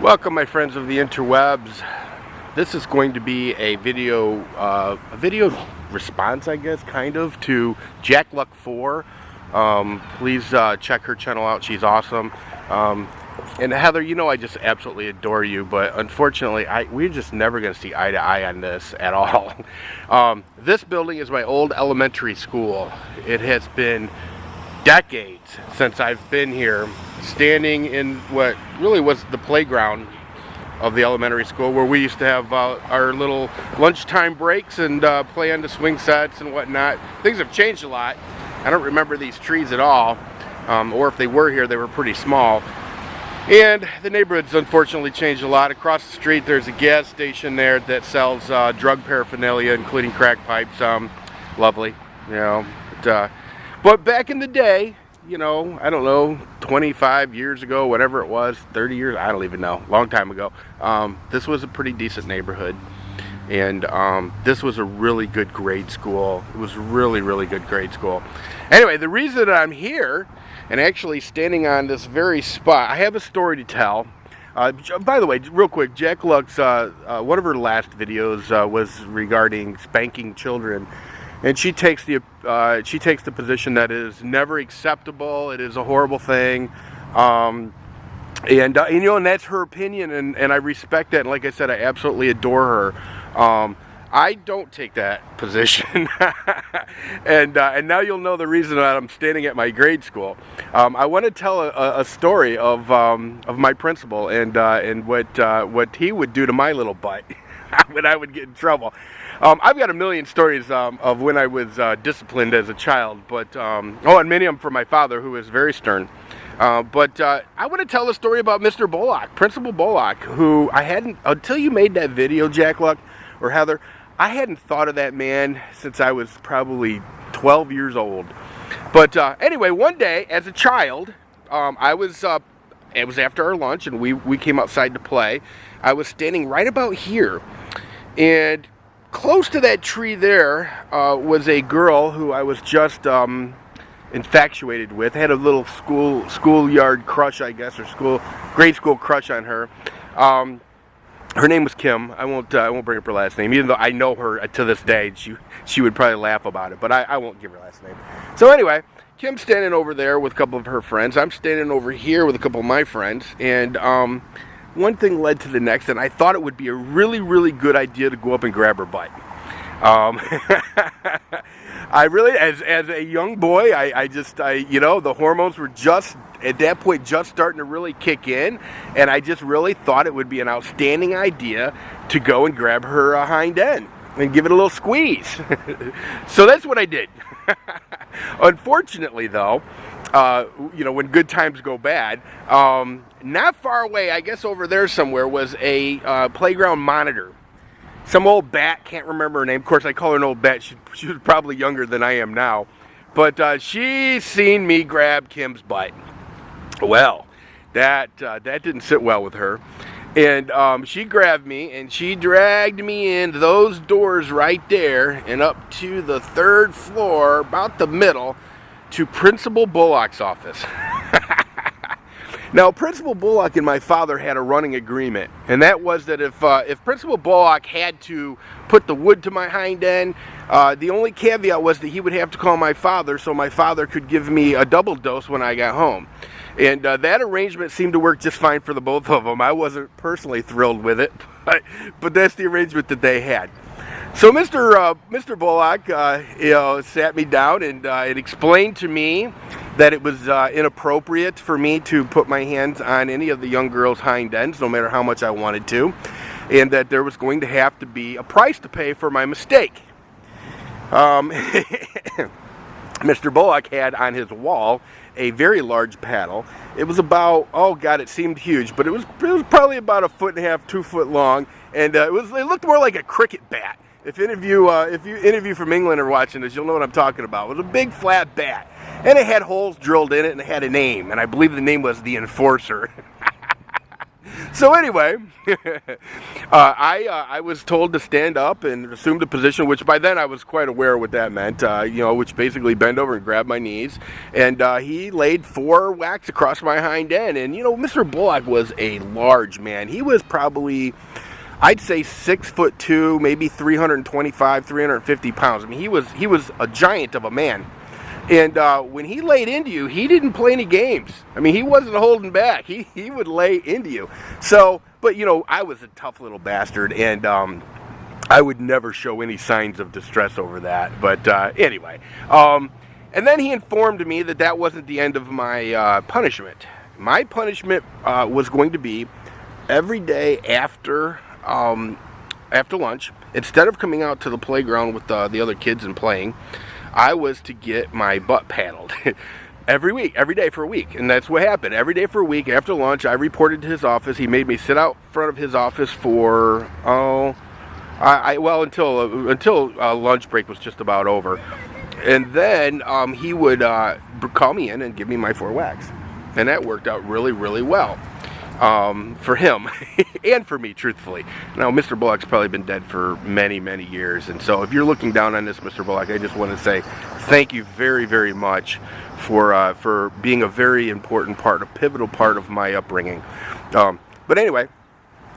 Welcome, my friends of the interwebs. This is going to be a video response, I guess, kind of, to Jack Luck 4. Please check her channel out. She's awesome. And Heather, you know I just absolutely adore you, but unfortunately, we're just never going to see eye to eye on this at all. This building is my old elementary school. It has been decades since I've been here, standing in what really was the playground of the elementary school, where we used to have our little lunchtime breaks and play on the swing sets and whatnot. Things have changed a lot. I don't remember these trees at all, or if they were here, they were pretty small. And the neighborhood's unfortunately changed a lot. Across the street, there's a gas station there that sells drug paraphernalia, including crack pipes. Lovely, you know. But back in the day, you know, I don't know, 25 years ago, whatever it was, 30 years, I don't even know, long time ago, this was a pretty decent neighborhood. And this was a really good grade school. It was really, really good grade school. Anyway, the reason that I'm here and actually standing on this very spot, I have a story to tell. By the way, real quick, Jack Luck's, one of her last videos was regarding spanking children. And she takes the position that it is never acceptable. It is a horrible thing, and you know, and that's her opinion, and I respect that. And like I said, I absolutely adore her. I don't take that position, and now you'll know the reason that I'm standing at my grade school. I want to tell a story of my principal and what he would do to my little butt when I would get in trouble. I've got a million stories of when I was disciplined as a child, but and many of them from my father, who was very stern. But I want to tell a story about Mr. Bullock, Principal Bullock, who I hadn't, until you made that video, Jack Luck or Heather, I hadn't thought of that man since I was probably 12 years old. But anyway, one day as a child, it was after our lunch, and we came outside to play. I was standing right about here, and close to that tree there was a girl who I was just infatuated with. Had a little schoolyard crush, I guess, or grade school crush on her. Her name was Kim. I won't bring up her last name, even though I know her to this day. She would probably laugh about it, but I won't give her last name. So anyway, Kim's standing over there with a couple of her friends. I'm standing over here with a couple of my friends, and one thing led to the next, and I thought it would be a really, really good idea to go up and grab her butt. I really, as a young boy, I you know, the hormones were just, at that point, just starting to really kick in, and I just really thought it would be an outstanding idea to go and grab her hind end and give it a little squeeze. So that's what I did. Unfortunately, though, you know, when good times go bad, not far away, I guess over there somewhere, was a playground monitor. Some old bat, can't remember her name. Of course, I call her an old bat. She was probably younger than I am now. But she seen me grab Kim's butt. Well, that didn't sit well with her. And she grabbed me and she dragged me in those doors right there and up to the 3rd floor, about the middle, to Principal Bullock's office. Now, Principal Bullock and my father had a running agreement, and that was that if Principal Bullock had to put the wood to my hind end, the only caveat was that he would have to call my father so my father could give me a double dose when I got home. And that arrangement seemed to work just fine for the both of them. I wasn't personally thrilled with it, but that's the arrangement that they had. So Mr. Bullock, you know, sat me down and explained to me that it was inappropriate for me to put my hands on any of the young girls' hind ends, no matter how much I wanted to, and that there was going to have to be a price to pay for my mistake. Mr. Bullock had on his wall a very large paddle. It was about, oh God, it seemed huge, but it was probably about 1.5 2 foot long, and it looked more like a cricket bat. If any of you from England are watching this, you'll know what I'm talking about. It was a big flat bat, and it had holes drilled in it, and it had a name, and I believe the name was the Enforcer. So anyway, I was told to stand up and assume the position, which by then I was quite aware of what that meant. Which basically bend over and grab my knees, and he laid 4 whacks across my hind end. And Mr. Bullock was a large man. He was probably, I'd say, 6'2", maybe 325, 350 pounds. I mean, he was a giant of a man. And when he laid into you, he didn't play any games. I mean, he wasn't holding back. He would lay into you. So, but I was a tough little bastard, and I would never show any signs of distress over that. But anyway, and then he informed me that that wasn't the end of my punishment. My punishment was going to be every day after lunch, instead of coming out to the playground with the other kids and playing, I was to get my butt paddled every day for a week. And that's what happened. Every day for a week after lunch, I reported to his office. He made me sit out front of his office for, until lunch break was just about over. And then he would call me in and give me my 4 whacks. And that worked out really, really well. For him and for me, truthfully. Now, Mr. Bullock's probably been dead for many, many years, and so if you're looking down on this, Mr. Bullock, I just want to say thank you very, very much for being a very important part, a pivotal part of my upbringing. But anyway,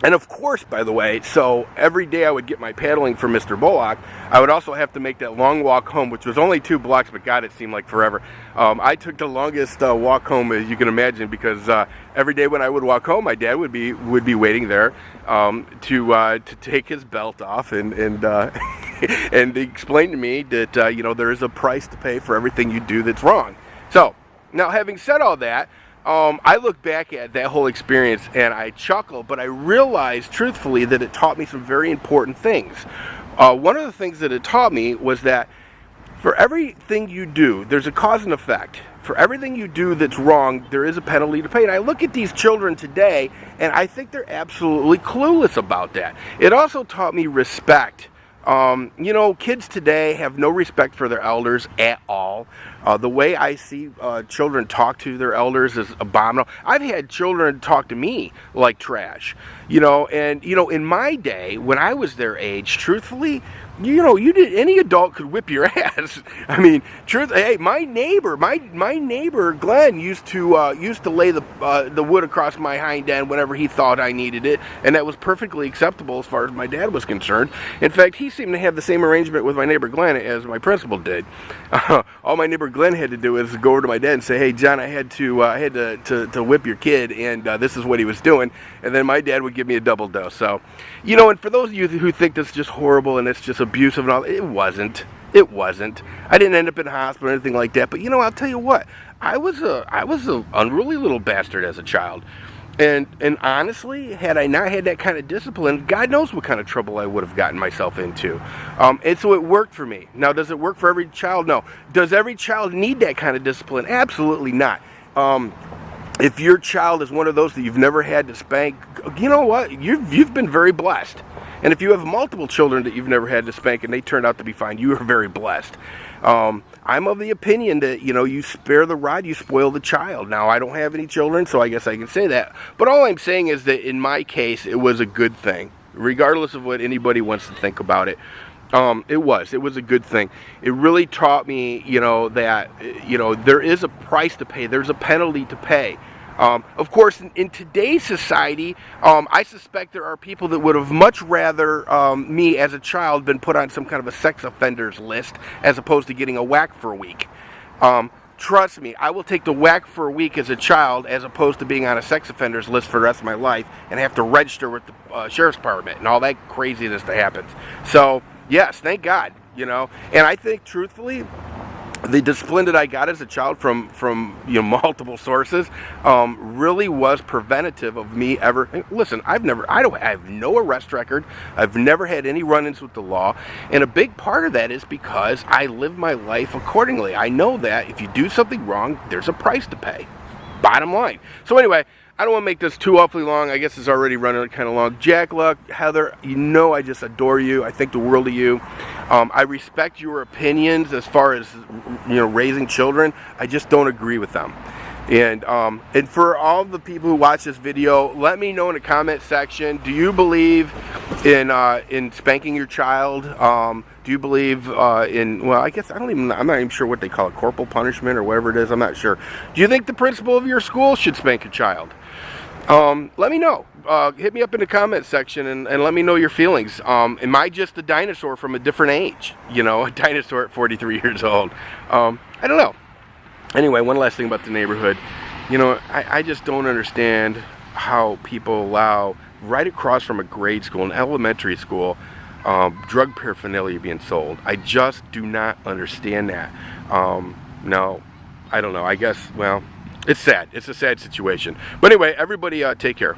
and of course, by the way, so every day I would get my paddling from Mr. Bullock. I would also have to make that long walk home, which was only 2 blocks, but God, it seemed like forever. I took the longest walk home, as you can imagine, because every day when I would walk home, my dad would be waiting there to take his belt off and and explain to me that there is a price to pay for everything you do that's wrong. So now, having said all that, I look back at that whole experience and I chuckle, but I realized truthfully that it taught me some very important things. One of the things that it taught me was that for everything you do, there's a cause and effect. For everything you do that's wrong, there is a penalty to pay. And I look at these children today and I think they're absolutely clueless about that. It also taught me respect. Kids today have no respect for their elders at all. The way I see children talk to their elders is abominable. I've had children talk to me like trash, in my day, when I was their age, truthfully, any adult could whip your ass. I mean, hey, my neighbor Glenn used to lay the wood across my hind end whenever he thought I needed it, and that was perfectly acceptable as far as my dad was concerned. In fact, he seemed to have the same arrangement with my neighbor Glenn as my principal did. All my neighbor Glenn had to do is go over to my dad and say, "Hey, John, I had to whip your kid, and this is what he was doing," and then my dad would give me a double dose. So, and for those of you who think this is just horrible and it's just abusive and all, it wasn't. I didn't end up in the hospital or anything like that. But I'll tell you what, I was a unruly little bastard as a child, and honestly, had I not had that kind of discipline, God knows what kind of trouble I would have gotten myself into. And so it worked for me. Now, does it work for every child? No. Does every child need that kind of discipline? Absolutely not. If your child is one of those that you've never had to spank, you know what? You've been very blessed. And if you have multiple children that you've never had to spank and they turn out to be fine, you are very blessed. I'm of the opinion that, you spare the rod, you spoil the child. Now, I don't have any children, so I guess I can say that. But all I'm saying is that in my case, it was a good thing, regardless of what anybody wants to think about it. It was a good thing. It really taught me, that, there is a price to pay. There's a penalty to pay. Of course, in today's society, I suspect there are people that would have much rather me as a child been put on some kind of a sex offenders list as opposed to getting a whack for a week. Trust me, I will take the whack for a week as a child as opposed to being on a sex offenders list for the rest of my life and have to register with the sheriff's department and all that craziness that happens. So, yes, thank God, And I think, truthfully, the discipline that I got as a child from multiple sources really was preventative of me ever. Listen, I have no arrest record. I've never had any run-ins with the law, and a big part of that is because I live my life accordingly. I know that if you do something wrong, there's a price to pay. Bottom line. So anyway, I don't want to make this too awfully long. I guess it's already running kind of long. Jack Luck, Heather, I just adore you. I think the world of you. I respect your opinions as far as raising children. I just don't agree with them. And for all the people who watch this video, let me know in the comment section, do you believe in spanking your child? Do you believe well, I guess I'm not even sure what they call it, corporal punishment or whatever it is, I'm not sure. Do you think the principal of your school should spank your child? Let me know. Hit me up in the comment section and let me know your feelings. Am I just a dinosaur from a different age? You know, a dinosaur at 43 years old. I don't know. Anyway, one last thing about the neighborhood. You know, I just don't understand how people allow, right across from a grade school, an elementary school, drug paraphernalia being sold. I just do not understand that. No, I don't know. I guess, well, it's sad. It's a sad situation. But anyway, everybody take care.